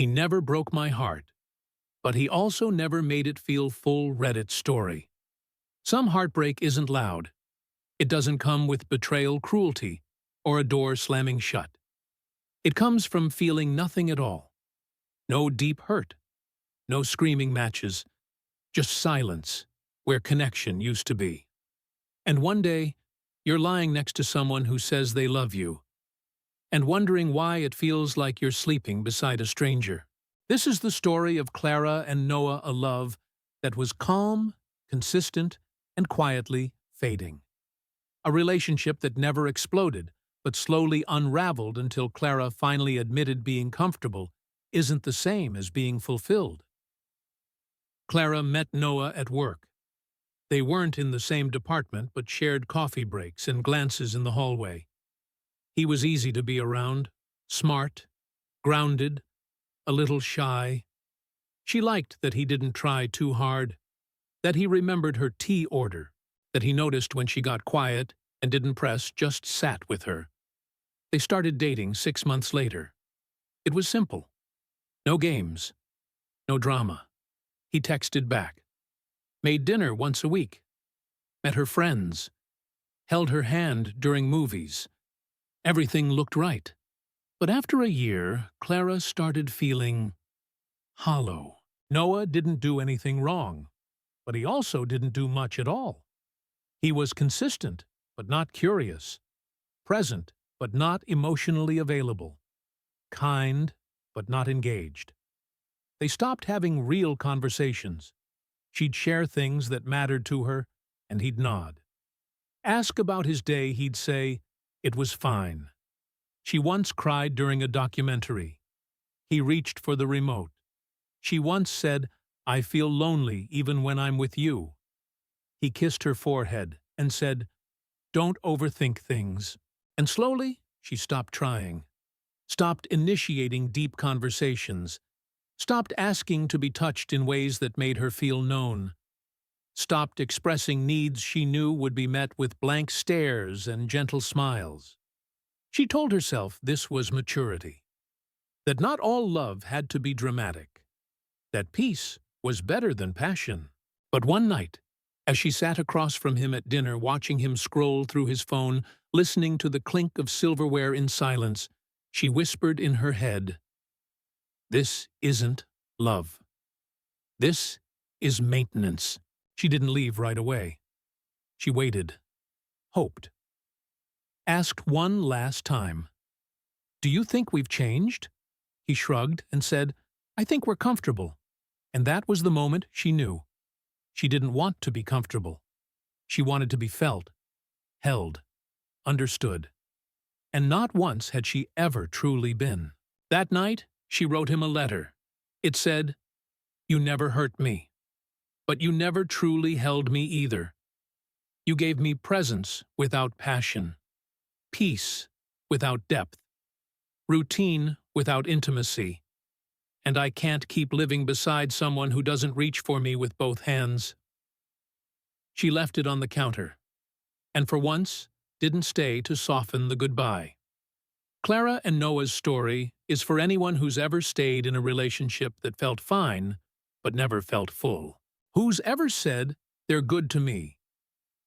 He never broke my heart, but he also never made it feel full Reddit story. Some heartbreak isn't loud. It doesn't come with betrayal, cruelty, or a door slamming shut. It comes from feeling nothing at all. No deep hurt, no screaming matches, just silence where connection used to be. And one day, you're lying next to someone who says they love you, and wondering why it feels like you're sleeping beside a stranger. This is the story of Clara and Noah, a love that was calm, consistent, and quietly fading. A relationship that never exploded, but slowly unraveled until Clara finally admitted being comfortable isn't the same as being fulfilled. Clara met Noah at work. They weren't in the same department but shared coffee breaks and glances in the hallway. He was easy to be around, smart, grounded, a little shy. She liked that he didn't try too hard, that he remembered her tea order, that he noticed when she got quiet and didn't press, just sat with her. They started dating 6 months later. It was simple. No games, no drama. He texted back, made dinner once a week, met her friends, held her hand during movies. Everything looked right. But after a year, Clara started feeling hollow. Noah didn't do anything wrong, but he also didn't do much at all. He was consistent, but not curious, present, but not emotionally available, kind, but not engaged. They stopped having real conversations. She'd share things that mattered to her, and he'd nod. Ask about his day, he'd say, "It was fine." She once cried during a documentary. He reached for the remote. She once said, "I feel lonely even when I'm with you." He kissed her forehead and said, "Don't overthink things." And slowly, she stopped trying, stopped initiating deep conversations, stopped asking to be touched in ways that made her feel known, stopped expressing needs she knew would be met with blank stares and gentle smiles. She told herself this was maturity, that not all love had to be dramatic, that peace was better than passion. But one night, as she sat across from him at dinner watching him scroll through his phone, listening to the clink of silverware in silence, she whispered in her head, "This isn't love. This is maintenance." She didn't leave right away. She waited, hoped, asked one last time, "Do you think we've changed?" He shrugged and said, "I think we're comfortable." And that was the moment she knew. She didn't want to be comfortable. She wanted to be felt, held, understood. And not once had she ever truly been. That night, she wrote him a letter. It said, "You never hurt me, but you never truly held me either. You gave me presence without passion, peace without depth, routine without intimacy. And I can't keep living beside someone who doesn't reach for me with both hands." She left it on the counter, and for once didn't stay to soften the goodbye. Clara and Noah's story is for anyone who's ever stayed in a relationship that felt fine, but never felt full. Who's ever said, "They're good to me,"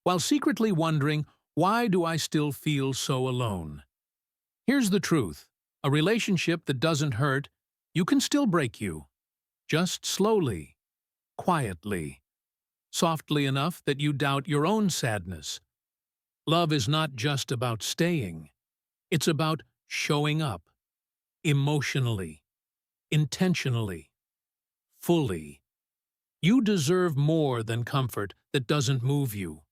while secretly wondering, "Why do I still feel so alone?" Here's the truth. A relationship that doesn't hurt you can still break you, just slowly, quietly, softly enough that you doubt your own sadness. Love is not just about staying. It's about showing up, emotionally, intentionally, fully. You deserve more than comfort that doesn't move you.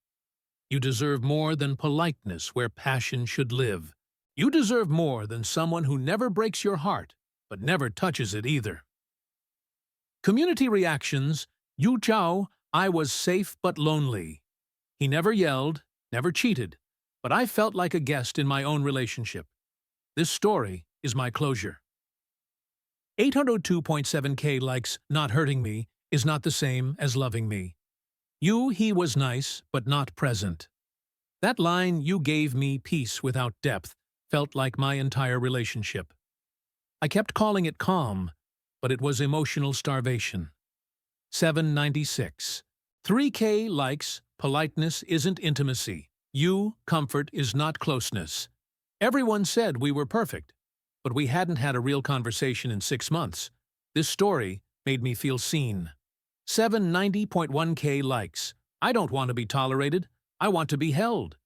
You deserve more than politeness where passion should live. You deserve more than someone who never breaks your heart, but never touches it either. Community reactions: Yu Chao, I was safe but lonely. He never yelled, never cheated, but I felt like a guest in my own relationship. This story is my closure. 802.7K likes "Not hurting me" is not the same as loving me. He was nice, but not present. That line, "You gave me peace without depth," felt like my entire relationship. I kept calling it calm, but it was emotional starvation. 796. 3K likes, politeness isn't intimacy. Comfort is not closeness. Everyone said we were perfect, but we hadn't had a real conversation in 6 months. This story made me feel seen. 790.1K likes. I don't want to be tolerated. I want to be held.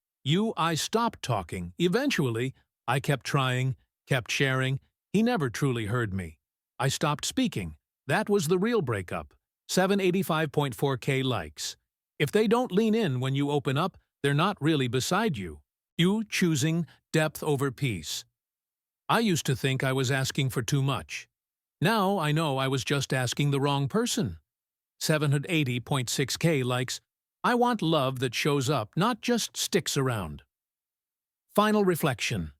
I stopped talking. Eventually, I kept trying, kept sharing. He never truly heard me. I stopped speaking. That was the real breakup. 785.4K likes. If they don't lean in when you open up, they're not really beside you. You choosing depth over peace. I used to think I was asking for too much. Now I know I was just asking the wrong person. 780.6K likes. I want love that shows up, not just sticks around. Final reflection.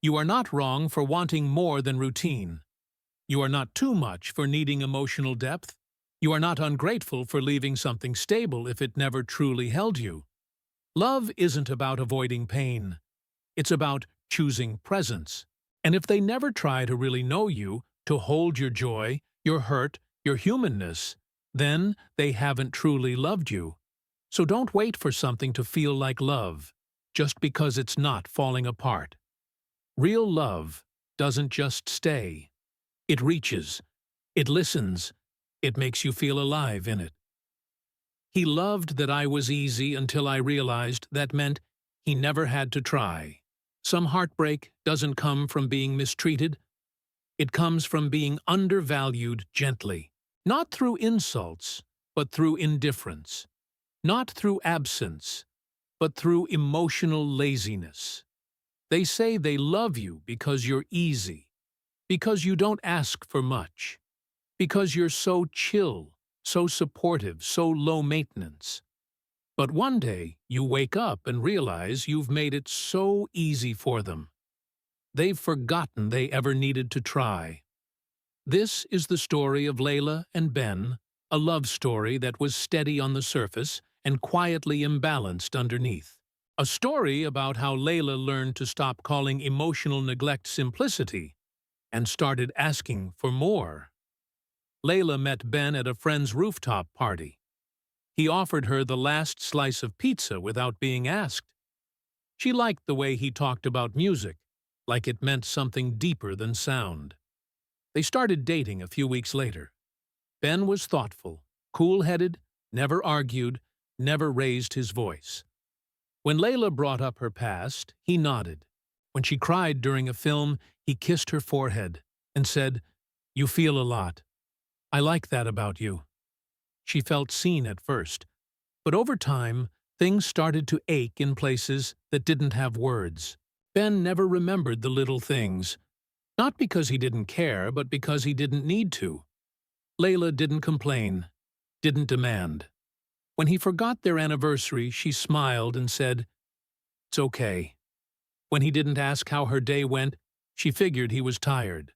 You are not wrong for wanting more than routine. You are not too much for needing emotional depth. You are not ungrateful for leaving something stable if it never truly held you. Love isn't about avoiding pain. It's about choosing presence. And if they never try to really know you, to hold your joy, your hurt, your humanness, then they haven't truly loved you. So don't wait for something to feel like love, just because it's not falling apart. Real love doesn't just stay. It reaches. It listens. It makes you feel alive in it. He loved that I was easy until I realized that meant he never had to try. Some heartbreak doesn't come from being mistreated. It comes from being undervalued gently. Not through insults, but through indifference. Not through absence, but through emotional laziness. They say they love you because you're easy, because you don't ask for much, because you're so chill, so supportive, so low maintenance. But one day, you wake up and realize you've made it so easy for them. They've forgotten they ever needed to try. This is the story of Layla and Ben, a love story that was steady on the surface and quietly imbalanced underneath. A story about how Layla learned to stop calling emotional neglect simplicity and started asking for more. Layla met Ben at a friend's rooftop party. He offered her the last slice of pizza without being asked. She liked the way he talked about music, like it meant something deeper than sound. They started dating a few weeks later. Ben was thoughtful, cool-headed, never argued, never raised his voice. When Layla brought up her past, he nodded. When she cried during a film, he kissed her forehead and said, "You feel a lot. I like that about you." She felt seen at first, but over time, things started to ache in places that didn't have words. Ben never remembered the little things, not because he didn't care, but because he didn't need to. Layla didn't complain, didn't demand. When he forgot their anniversary, she smiled and said, "It's okay." When he didn't ask how her day went, she figured he was tired.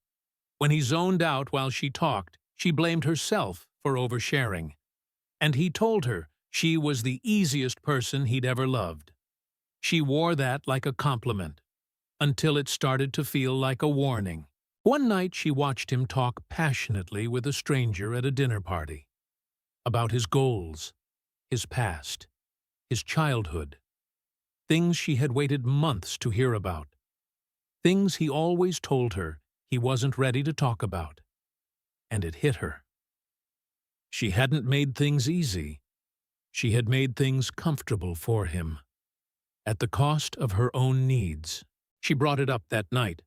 When he zoned out while she talked, she blamed herself for oversharing. And he told her she was the easiest person he'd ever loved. She wore that like a compliment, until it started to feel like a warning. One night she watched him talk passionately with a stranger at a dinner party. About his goals, his past, his childhood. Things she had waited months to hear about. Things he always told her he wasn't ready to talk about. And it hit her. She hadn't made things easy. She had made things comfortable for him. At the cost of her own needs. She brought it up that night.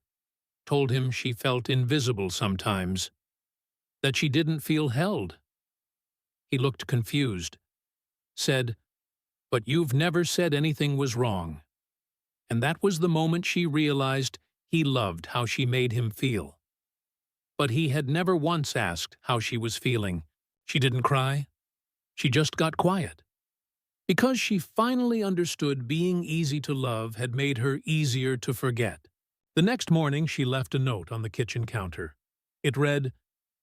Told him she felt invisible sometimes. That she didn't feel held. He looked confused. Said, "But you've never said anything was wrong." And that was the moment she realized he loved how she made him feel. But he had never once asked how she was feeling. She didn't cry. She just got quiet. Because she finally understood being easy to love had made her easier to forget. The next morning she left a note on the kitchen counter. It read,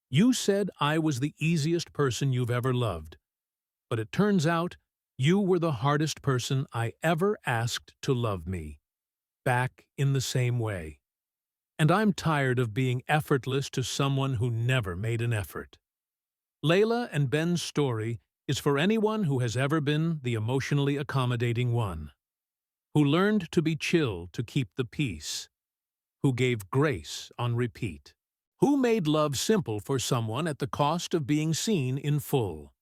"You said I was the easiest person you've ever loved. But it turns out you were the hardest person I ever asked to love me. Back in the same way." And I'm tired of being effortless to someone who never made an effort. Layla and Ben's story is for anyone who has ever been the emotionally accommodating one, who learned to be chill to keep the peace, who gave grace on repeat, who made love simple for someone at the cost of being seen in full.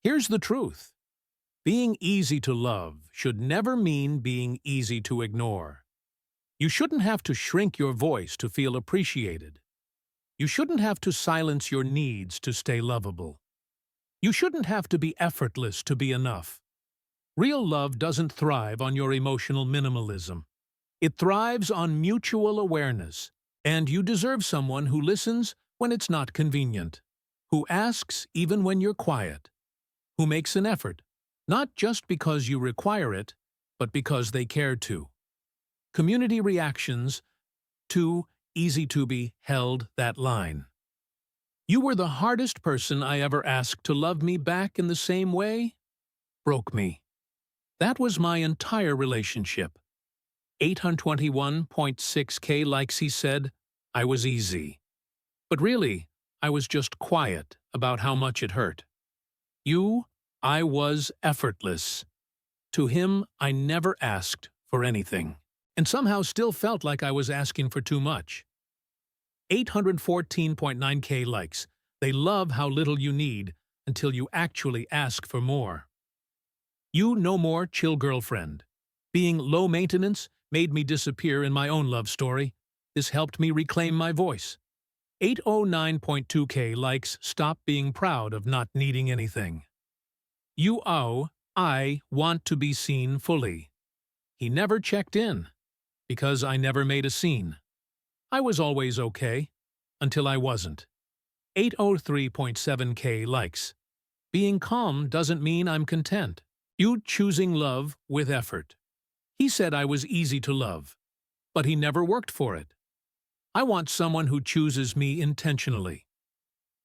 Here's the truth. Being easy to love should never mean being easy to ignore. You shouldn't have to shrink your voice to feel appreciated. You shouldn't have to silence your needs to stay lovable. You shouldn't have to be effortless to be enough. Real love doesn't thrive on your emotional minimalism. It thrives on mutual awareness, and you deserve someone who listens when it's not convenient, who asks even when you're quiet, who makes an effort, not just because you require it, but because they care to. Community reactions to Easy to Be held that line. You were the hardest person I ever asked to love me back in the same way. Broke me. That was my entire relationship. 821.6K likes he said, I was easy. But really, I was just quiet about how much it hurt. I was effortless. To him, I never asked for anything, and somehow still felt like I was asking for too much. 814.9K likes. They love how little you need until you actually ask for more. You no more chill girlfriend. Being low maintenance made me disappear in my own love story. This helped me reclaim my voice. 809.2K likes. Stop being proud of not needing anything. I want to be seen fully. He never checked in, because I never made a scene. I was always okay, until I wasn't. 803.7K likes. Being calm doesn't mean I'm content. You choosing love with effort. He said I was easy to love, but he never worked for it. I want someone who chooses me intentionally.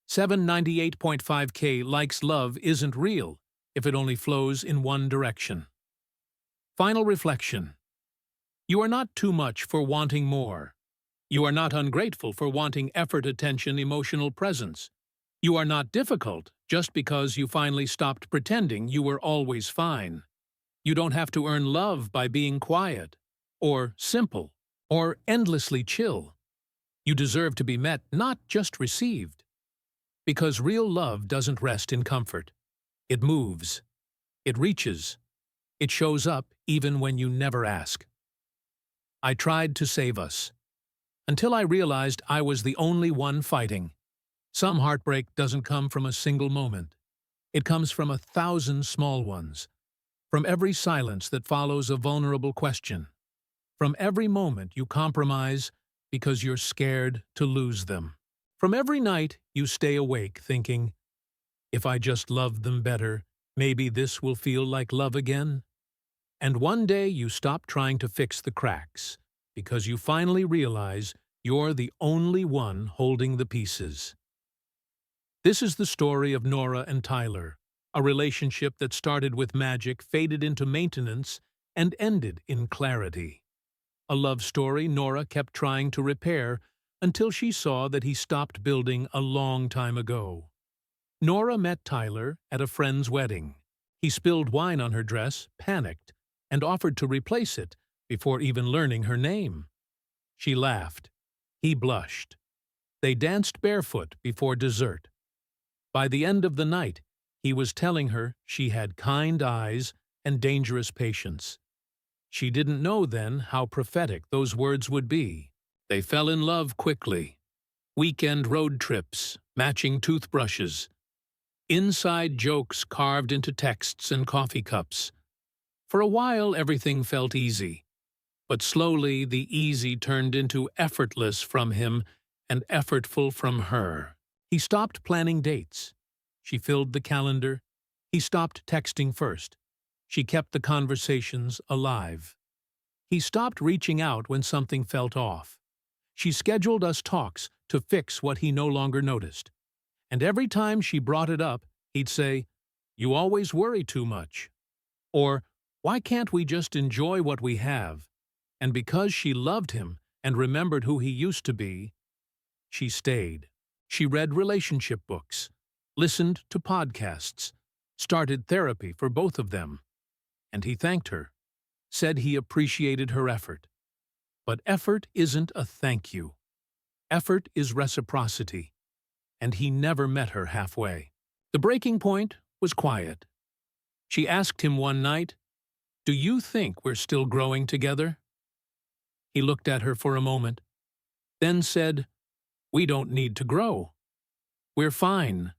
798.5K likes. Love isn't real if it only flows in one direction. Final reflection. You are not too much for wanting more. You are not ungrateful for wanting effort, attention, emotional presence. You are not difficult just because you finally stopped pretending you were always fine. You don't have to earn love by being quiet, or simple, or endlessly chill. You deserve to be met, not just received. Because real love doesn't rest in comfort. It moves. It reaches. It shows up even when you never ask. I tried to save us, until I realized I was the only one fighting. Some heartbreak doesn't come from a single moment. It comes from 1,000 small ones, from every silence that follows a vulnerable question, from every moment you compromise because you're scared to lose them, from every night you stay awake thinking, if I just loved them better, maybe this will feel like love again. And one day you stop trying to fix the cracks, because you finally realize you're the only one holding the pieces. This is the story of Nora and Tyler, a relationship that started with magic, faded into maintenance, and ended in clarity. A love story Nora kept trying to repair until she saw that he stopped building a long time ago. Nora met Tyler at a friend's wedding. He spilled wine on her dress, panicked, and offered to replace it before even learning her name. She laughed. He blushed. They danced barefoot before dessert. By the end of the night, he was telling her she had kind eyes and dangerous patience. She didn't know then how prophetic those words would be. They fell in love quickly. Weekend road trips, matching toothbrushes, inside jokes carved into texts and coffee cups. For a while, everything felt easy. But slowly, the easy turned into effortless from him and effortful from her. He stopped planning dates. She filled the calendar. He stopped texting first. She kept the conversations alive. He stopped reaching out when something felt off. She scheduled us talks to fix what he no longer noticed. And every time she brought it up, he'd say, "You always worry too much." Or, "Why can't we just enjoy what we have?" And because she loved him, and remembered who he used to be, she stayed. She read relationship books, listened to podcasts, started therapy for both of them, and he thanked her, said he appreciated her effort. But effort isn't a thank you. Effort is reciprocity, and he never met her halfway. The breaking point was quiet. She asked him one night, "Do you think we're still growing together?" He looked at her for a moment, then said, "We don't need to grow. We're fine,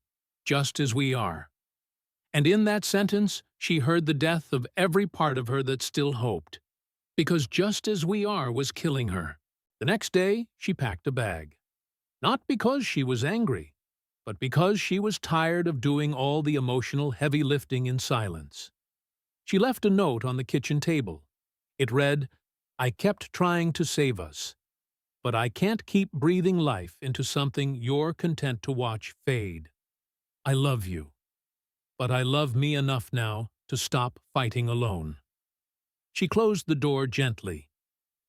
just as we are." And in that sentence, she heard the death of every part of her that still hoped, because just as we are was killing her. The next day, she packed a bag. Not because she was angry, but because she was tired of doing all the emotional heavy lifting in silence. She left a note on the kitchen table. It read, "I kept trying to save us, but I can't keep breathing life into something you're content to watch fade. I love you, but I love me enough now to stop fighting alone." She closed the door gently,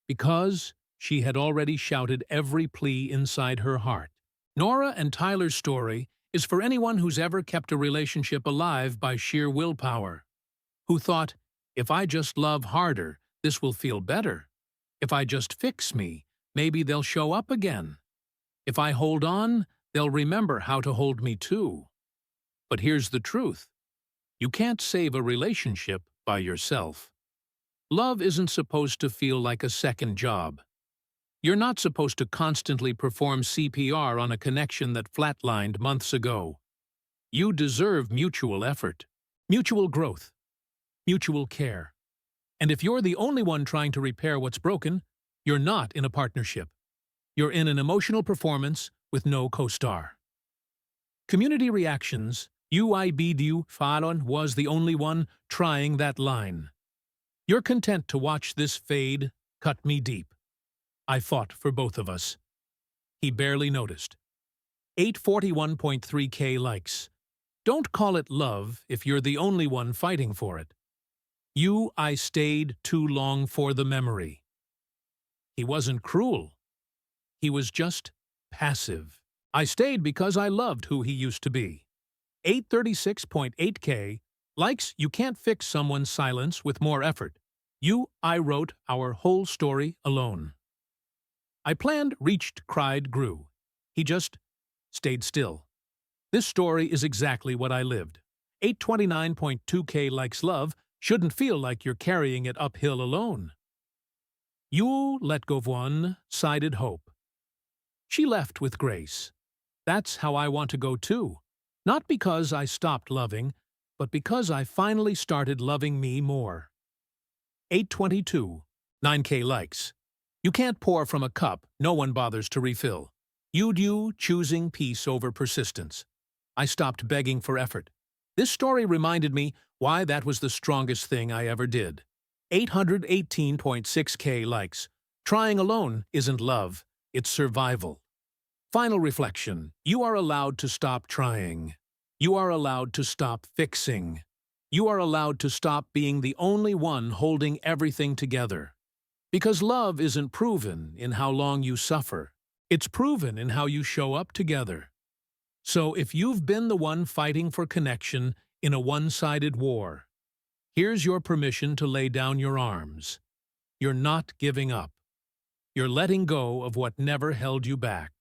because she had already shouted every plea inside her heart. Nora and Tyler's story is for anyone who's ever kept a relationship alive by sheer willpower, who thought, if I just love harder, this will feel better. If I just fix me, maybe they'll show up again. If I hold on, they'll remember how to hold me too. But here's the truth. You can't save a relationship by yourself. Love isn't supposed to feel like a second job. You're not supposed to constantly perform CPR on a connection that flatlined months ago. You deserve mutual effort, mutual growth, mutual care. And if you're the only one trying to repair what's broken, you're not in a partnership. You're in an emotional performance with no co-star. Community reactions, UIBDU Fallon was the only one trying that line. You're content to watch this fade cut me deep. I fought for both of us. He barely noticed. 841.3K likes. Don't call it love if you're the only one fighting for it. I stayed too long for the memory. He wasn't cruel. He was just passive. I stayed because I loved who he used to be. 836.8K likes. You can't fix someone's silence with more effort. I wrote our whole story alone. I planned, reached, cried, grew. He just stayed still. This story is exactly what I lived. 829.2K likes. Love shouldn't feel like you're carrying it uphill alone. You let go of one-sided hope. She left with grace. That's how I want to go too. Not because I stopped loving, but because I finally started loving me more. 822. 9K likes. You can't pour from a cup no one bothers to refill. You choosing peace over persistence. I stopped begging for effort. This story reminded me why that was the strongest thing I ever did. 818.6K likes. Trying alone isn't love, it's survival. Final reflection. You are allowed to stop trying. You are allowed to stop fixing. You are allowed to stop being the only one holding everything together. Because love isn't proven in how long you suffer. It's proven in how you show up together. So if you've been the one fighting for connection in a one-sided war, here's your permission to lay down your arms. You're not giving up. You're letting go of what never held you back.